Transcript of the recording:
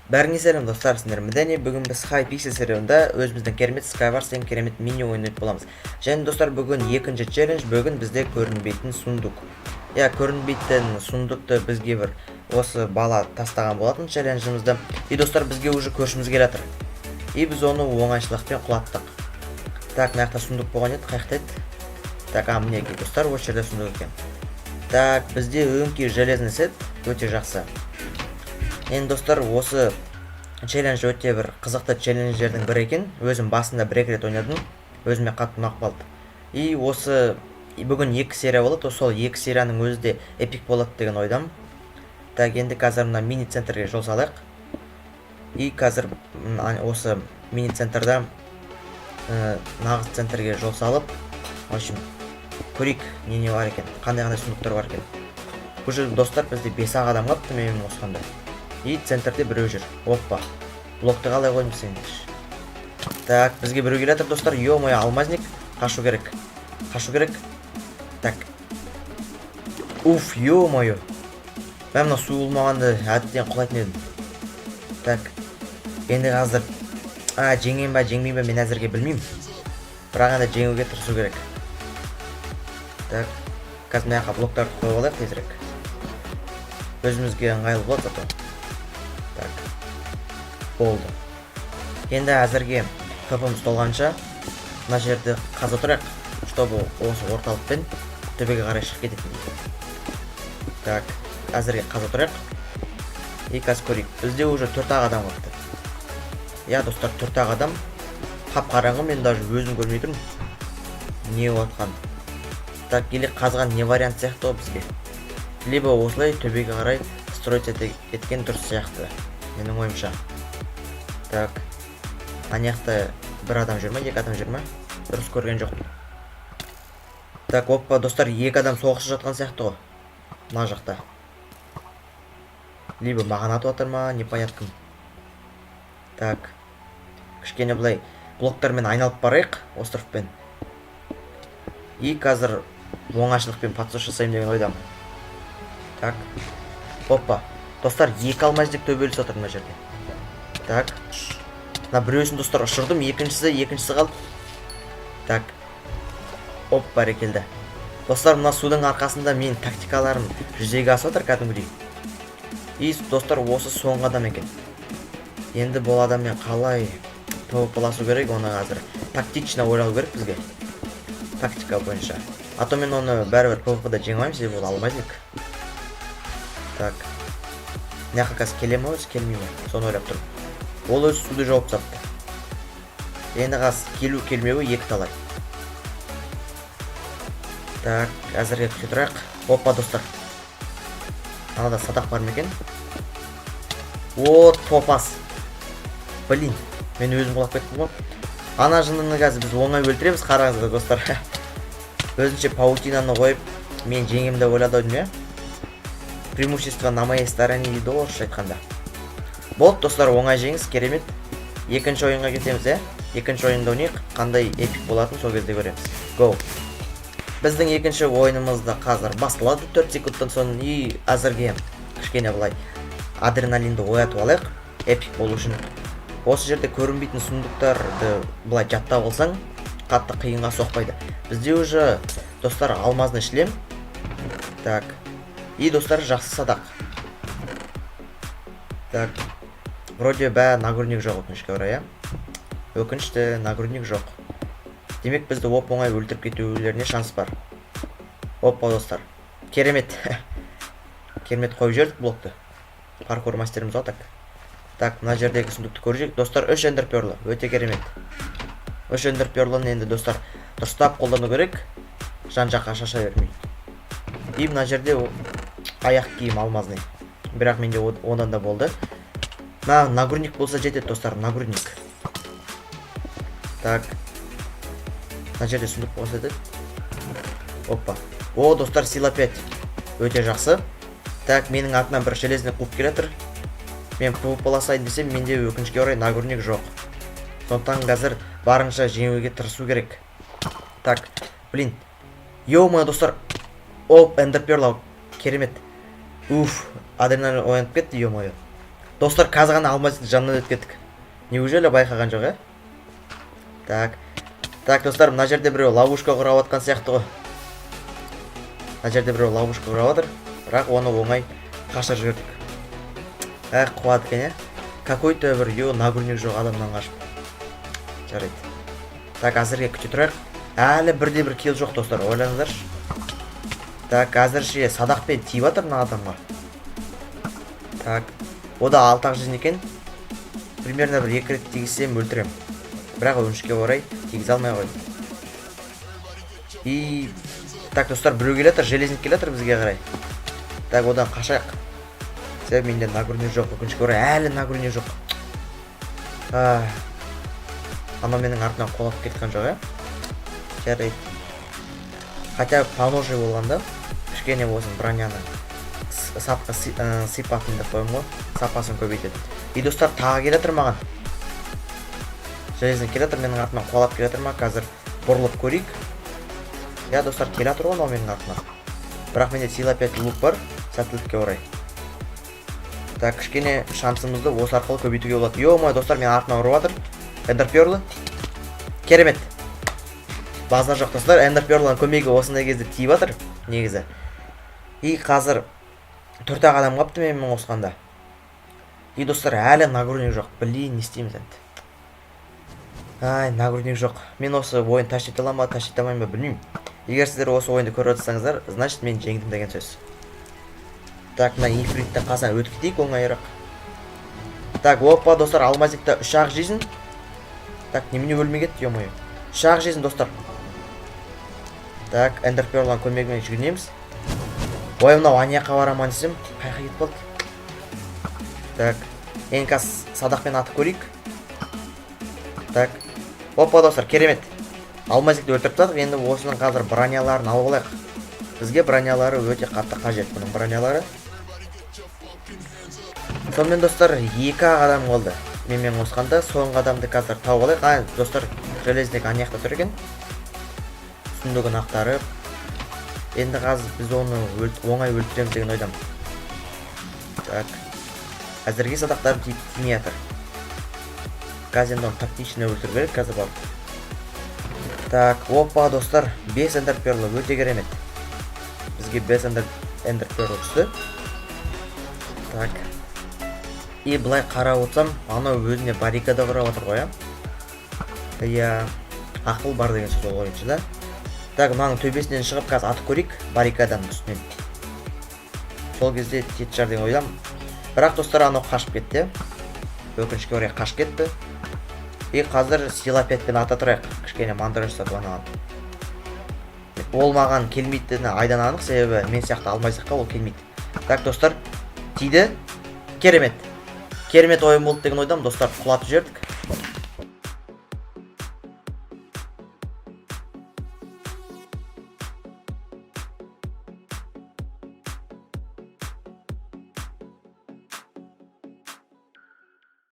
Бәріңе сәлем достар, сіздер Мәдәни. Бүгін біз Hypixel серверінде өзіміздің керемет Skywars деген керемет мини ойнап боламыз. Және достар, бүгін екінші челлендж, бүгін бізде көрінбейтін сундук. Көрінбейтін сундукты бізге бір осы бала тастаған болатын челленджімізді. И достар, бізге уже көршіміз келе жатыр. И біз оны оңайшылықпен құлаттық. Так, мына жақта сундук болған еді, қайықта еді. Так, мінекей достар, осы жерде сундук екен. Так, бізде өңкей железный сет өте жақсы. Енді достар, осы челлендж өте бір қызықты челленджердің бірі екен. Өзім басында бір-екі рет ойнадым. Өзіме қатты ұнап қалды. И осы бүгін 2 серия болады. Сол 2 серияның өзі де эпик болады деген ойдам. Так, енді қазір мына мини центрге жол салайық. И қазір осы мини центрда нағыз центрге жол салып, в общем, көрейік не бар екен, қандай сундуктар бар екен. Уже достар, бізде 5-ақ адам қалыпты менің осында. И центрде біреу жүр. Оппа. Блокты қалай қоймыз енді. Так, бізге біреу келе жатыр достар. Ё-моё, алмазник. Қашу керек. Так. Уф, ё-моё. Мен мына су болмағанды әдеттен құлайтын едім. Так. Енді қазір жеңем ба, жеңбейм ба мен әзірге білмеймін. Бірақ енді жеңуге тырысу керек. Так. Қазір мына жаққа блоктарды қойып алайық тезірек. Өзімізге ыңғайлы болады зато. Так. Болды. Енді әзірге көпіміз толғанша мына жерді қаза тұрайық, чтобы осы орталықпен төбеге қарай шығып кететін. Так, әзірге қаза тұрайық. И қазір көрейік. Бізде уже 4-ақ адам қалыпты. Достар, 4-ақ адам. Қап-қараңғы, мен даже өзім көрмей тұрмын. Не отқан. Так, келе қазған не вариант сияқты бізге. Либо осылай төбеге қарай строить еткен дұрыс сияқты. Менің ойымша. Так. Анаяқта бір адам жүр ма, 2 адам жүр ма? Дұрыс көрген жоқпын. Так, оппа, достар, 2 адам соғысып жатқан сияқты ғой. Мына жақта. Либо маған атып жатыр ма, непонятно. Так. Кішкене былай блоктармен айналып барайық островпен. И қазір оңашылықпен патсош жасаймын деген ойдамын. Так. Оппа. Достар, 2 алмаздик төбелесіп отыр мына жерде. Так. Мына біреусін достар ұшырдым, екіншісі қалды. Так. Оп, бәрекелді. Достар, мына судың арқасында мен тактикаларым жүзеге асып отыр кәдімгідей. И достар, осы соңғы адам екен. Енді бұл адаммен қалай тоғыпаласу керек, оны қазір тактично ойлау керек бізге. Тактика бойынша. А то мен оны бәрібір PvP-да жеңмеймін, себебі ол алмазник. Так. Мына жаққа қазір келе ме өзі, келмей ме? Соны ойлап тұрмын. Ол өз суды жауып тастапты. Енді қазір келу келмеуі 2 талай. Так, әзірге күте тұрайық. Оппа, достар. Анада садақ бар ма екен? О, топас. Блин, мен өзім құлап кеттім ғой. Ана жыныны қазір біз оңай өлтіреміз, қараңыздар достар. Өзінше паутинаны қойып, мен жеңемді ойлады ойдым, я? Преимущество на моей стороне дейді орысша айтқанда. Болды достар, оңай жеңіз, керемет. Екінші ойынға кетеміз, я? Екінші ойында ойнайық, қандай эпик болатын сол кезде көреміз. Go. Біздің екінші ойынымызда қазір басталады 4 секундтан соң. И әзірге кішкене былай адреналинді оятып алайық, эпик болу үшін. Осы жерде көрінбейтін сундуктарды былай жаттап алсаң, қатты қиынға соқпайды. Бізде уже достар алмазный шлем. Так. И достар жақсы садақ. Так. Вроде бә нагрудник жоқ өкінішке орай, өкінішті нагрудник жоқ. Демек бізді оп-оңай өлтіріп кетулеріне шанс бар. Оппа достар. Керемет. Керемет қойып жердік блокты. Паркур мастеріміз отак. Так, мына жердегі сундукты көрейік. Достар, 3 эндер перлы. Өте керемет. 3 эндер перлыны енді достар дұрыстап қолдану керек. Жан-жаққа шаша бермей. И мына жерде аяқ киім алмазный. Бірақ менде ондан да болды. Нагрудник болса жетеді достар, нагрудник. Так. Мына жерде сундук болса еді. Оппа. О, достар, сила 5. Өте жақсы. Так, менің атынан бір железный клуб келе жатыр. Мен PvP-ласайын десем, менде өкінішке орай нагрудник жоқ. Сондықтан қазір барынша жеңуге тырысу керек. Так, блин. Ё-моё, достар. Оп, эндер перл. Керемет. Уф, адреналин оянып кетті, ё-моё. Достар, қазір ғана алмазиктің жанынан өтіп кеттік. Неужели байқаған жоқ, Так, достар, мына жерде біреу ловушка құрап отқан сияқты ғой. Мына жерде біреу ловушка құрап отыр, бірақ оны оңай қашырып жібердік. Қуады екен, Какой-то бір нагрузник жоқ адамнан қашып. Жарайды. Так, әзірге күте тұрайық. Әлі бірде-бір килл жоқ, достар, ойланыңдаршы. Так, әзірше садақпен тиіп жатыр мына адамға. Так, о да 6-ақ жизнь екен. Примерно бір 2 рет тигізсем өлтірем. Бірақ өкінішке орай тигізе алмай қойдым. И так, достар, біреу келе жатыр, железник келе жатыр бізге қарай. Так, одан қашайық. Себебі менде нагрузник жоқ, өкінішке орай әлі нагрузник жоқ. Анау менің артынан қолап кеткен жоқ, Жарайды. Хотя поножи болғанда, кішкене болсын броняны сипатын деп қойым ғой, сапасын көбейтеді. И достар, тағы келе жатыр маған. Железник келе жатыр, менің артынан қолап келе жатыр ма? Қазір бұрылып көрейік. Достар, келе жатыр ғой менің артынан. Бірақ менде сила 5 лук бар, сәттілікке орай. Так, кішкене шансымызды осы арқылы көбейтуге болады. Ё-мой, достар, мен артынан ұрып жатыр. Эндерперлы. Керемет. Базар жоқ, достар, Эндерперлың көмегі осындай кезде тиіп жатыр, негізі. И қазір 4-ақ адам қалыпты менімен қосқанда. И достар, әлі нагрузник жоқ. Блин, не істейміз енді. Нагрузник жоқ. Мен осы ойын тащите аламын ба, тащите алмаймын ба, білмеймін. Егер сіздер осы ойынды көріп отырсаңыздар, значит мен жеңдім деген сөз. Так, мына ифриттен қасынан өтіп кетейік оңайырақ. Так, опа, достар, алмазикта 3-ақ жизнь. Так, немене өлмей кетті, ё-мое. 3-ақ жизнь, достар. Так, Эндерперлың көмегімен жүгінеміз. Ой, мынау анияққа барамын десем, қайқа кетіп қалды. Так, енді садақпен атып көрейік. Так, опа, достар, керемет. Алмазикті өлтіріп тастадық, енді осының қазір броняларын алып алайық. Бізге бронялары өте қатты қажет, бұның бронялары. Сонымен, достар, 2 адам қалды. Менімен қосқанда соңғы адамды қазір тауып алайық. Достар, железник анияқта тұр екен. Үстіндігін ақтарып. Енді қазір біз оны оңай өлтіреміз деген ойдам. Так, әзірге садақтарым тимей жатыр. Қазір енді оны тактичный өлтіру керек, қазір бар. Так, опа, достар, 5 эндерперлы өте керемет. Бізге 5 эндерперлы түсті. Так. И былай қарап отырсам, анау өзіне баррикада құрап отыр ғой, ақыл бар деген сөз ол ойыншы да. Так, мынаның төбесінен шығып, қазір атып көрейік баррикаданың үстінен. Сол кезде тет шығар деген ойдам. Бірақ достар, анау қашып кетті. Өкінішке орай қашып кетті. И қазір сила 5-пен ата тұрайық. Кішкене мандырын жасап анаған. Ол маған келмейтіні айдан анық, себебі мен сияқты алмайсаққа ол келмейді. Так, достар, тиді. Керемет. Керемет ойын болды деген ойдам, достар, құлатып жібердік.